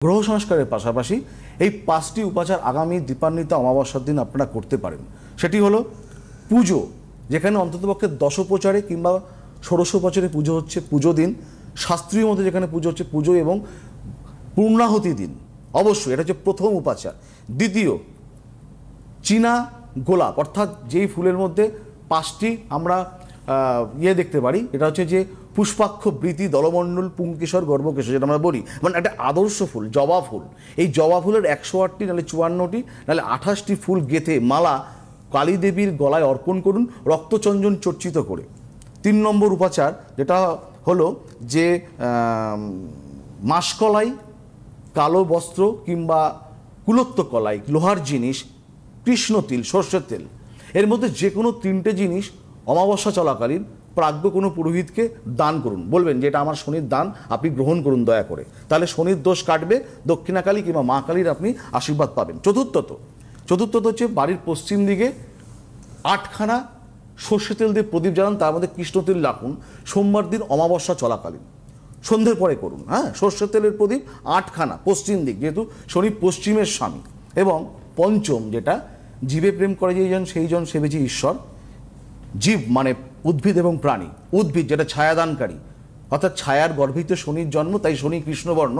গ্রহ সংস্কারের পাশাপাশি এই 5টি উপাচার আগামী দীপান্বিতা অমাবস্যার দিন আপনারা করতে পারেন। সেটি হলো পুজো, যেখানে অন্ততপক্ষে দশোপচারে কিংবা ষোড়শোপচারে পুজো হচ্ছে পুজো দিন, শাস্ত্রীয় মতে যেখানে পুজো হচ্ছে পুজো এবং পূর্ণাহুতি দিন। অবশ্যই এটা হচ্ছে প্রথম উপাচার। দ্বিতীয়, চীনা গোলাপ, অর্থাৎ যেই ফুলের মধ্যে 5টি আমরা দেখতে পারি, এটা হচ্ছে যে পুষ্পাক্ষ, বৃতি, দলমণ্ডল, পুংকেশর, গর্ভকেশর, যেটা আমরা বলি, মানে একটা আদর্শ ফুল জবা ফুল। এই জবা ফুলের 108টি নাহলে 54টি নাহলে 28টি ফুল গেঁথে মালা কালী দেবীর গলায় অর্পণ করুন, রক্তচন্দন চর্চিত করে। 3 নম্বর উপাচার যেটা হলো যে মাসকলাই, কালো বস্ত্র কিংবা কুলত্ত কলাই, লোহার জিনিস, কৃষ্ণ তিল, সর্ষের তেল, এর মধ্যে যে কোনো 3টে জিনিস অমাবস্যা চলাকালীন প্রাজ্ঞ কোনো পুরোহিতকে দান করুন। বলবেন যে এটা আমার শনির দান, আপনি গ্রহণ করুন দয়া করে, তাহলে শনির দোষ কাটবে, দক্ষিণাকালী কিংবা মা কালীর আপনি আশীর্বাদ পাবেন। চতুর্থত হচ্ছে বাড়ির পশ্চিম দিকে 8খানা সর্ষে তেল দিয়ে প্রদীপ জ্বালান, তার মধ্যে কৃষ্ণ তেল রাখুন। সোমবার দিন অমাবস্যা চলাকালীন সন্ধ্যের পরে করুন। সর্ষে তেলের প্রদীপ 8খানা পশ্চিম দিক, যেহেতু শনি পশ্চিমের স্বামী। এবং পঞ্চম, যেটা জীবে প্রেম করে যেইজন সেইজন সেবেছে ঈশ্বর। জীব মানে উদ্ভিদ এবং প্রাণী। উদ্ভিদ যেটা ছায়াদানকারী, অর্থাৎ ছায়ার গর্ভিত শনির জন্ম, তাই শনি কৃষ্ণবর্ণ।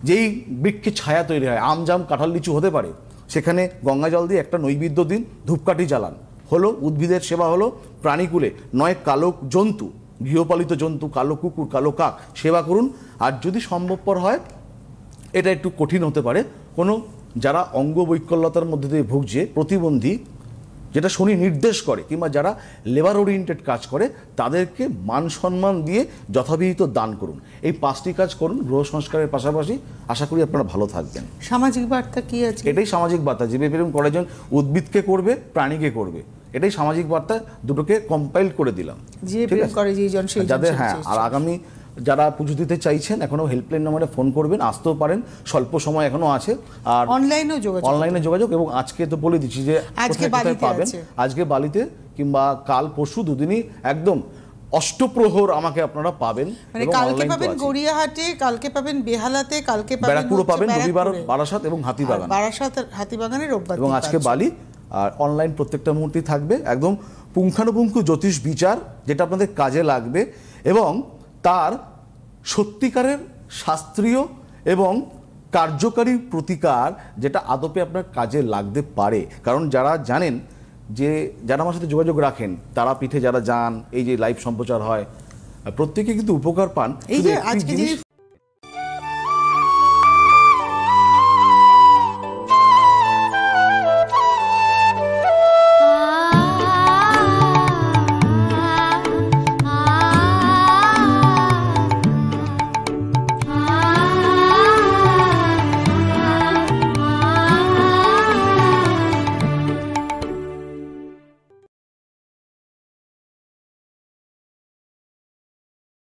যেই বৃক্ষে ছায়া তৈরি হয়, আম, জাম, কাঁঠাল, লিচু হতে পারে, সেখানে গঙ্গা জল দিয়ে একটা নৈবেদ্য দিন, ধূপকাঠি জ্বালান। হলো উদ্ভিদের সেবা, হলো প্রাণীকুলে নয় কালো জন্তু, গৃহপালিত জন্তু, কালো কুকুর, কালো কাক সেবা করুন। আর যদি সম্ভবপর হয়, এটা একটু কঠিন হতে পারে, কোনো যারা অঙ্গবৈকল্যতার মধ্যে দিয়ে ভুগছে, প্রতিবন্ধী, যেটা শনি নির্দেশ করে, কিংবা যারা লেবার ওরিয়েন্টেড কাজ করে, তাদেরকে মান সম্মান দিয়ে যথাবিহিত দান করুন। এই 5টি কাজ করুন গ্রহ সংস্কারের পাশাপাশি, আশা করি আপনারা ভালো থাকবেন। সামাজিক বার্তা কি আছে? এটাই সামাজিক বার্তা। জীবে প্রেম করে যেন উদ্ভিদকে করবে, প্রাণীকে করবে, এটাই সামাজিক বার্তা। দুটোকে কম্পাইল করে দিলাম। যাদের আর আগামী যারা পুজো দিতে চাইছেন, এখনো হেল্পলাইন নম্বরে ফোন করবেন, আসতেও পারেন, স্বল্প সময় এখনো আছে। আর অনলাইনে যোগাযোগ। এবং আজকে তো বলে দিচ্ছি যে পাবেন, আজকে বালিতে কিংবা কাল পরশু দুদিনই একদম অষ্টপ্রহর আমাকে আপনারা পাবেন। কালকে পাবেন গড়িয়াহাটে, কালকে পাবেন বেহালাতে, কালকে ব্যারাকপুরে পাবেন, রবিবার বারাসাত এবং হাতিবাগানে, রোববার এবং আজকে বালি। আর অনলাইন প্রত্যেকটা মুহূর্তে থাকবে একদম পুঙ্খানুপুঙ্খ জ্যোতিষ বিচার, যেটা আপনাদের কাজে লাগবে এবং তার সত্যিকারের শাস্ত্রীয় এবং কার্যকারী প্রতিকার, যেটা আদপে আপনার কাজে লাগতে পারে। কারণ যারা জানেন, যে যারা আমার সাথে যোগাযোগ রাখেন, তারা পিঠে যারা যান, এই যে লাইভ সম্প্রচার হয়, প্রত্যেকে কিন্তু উপকার পান।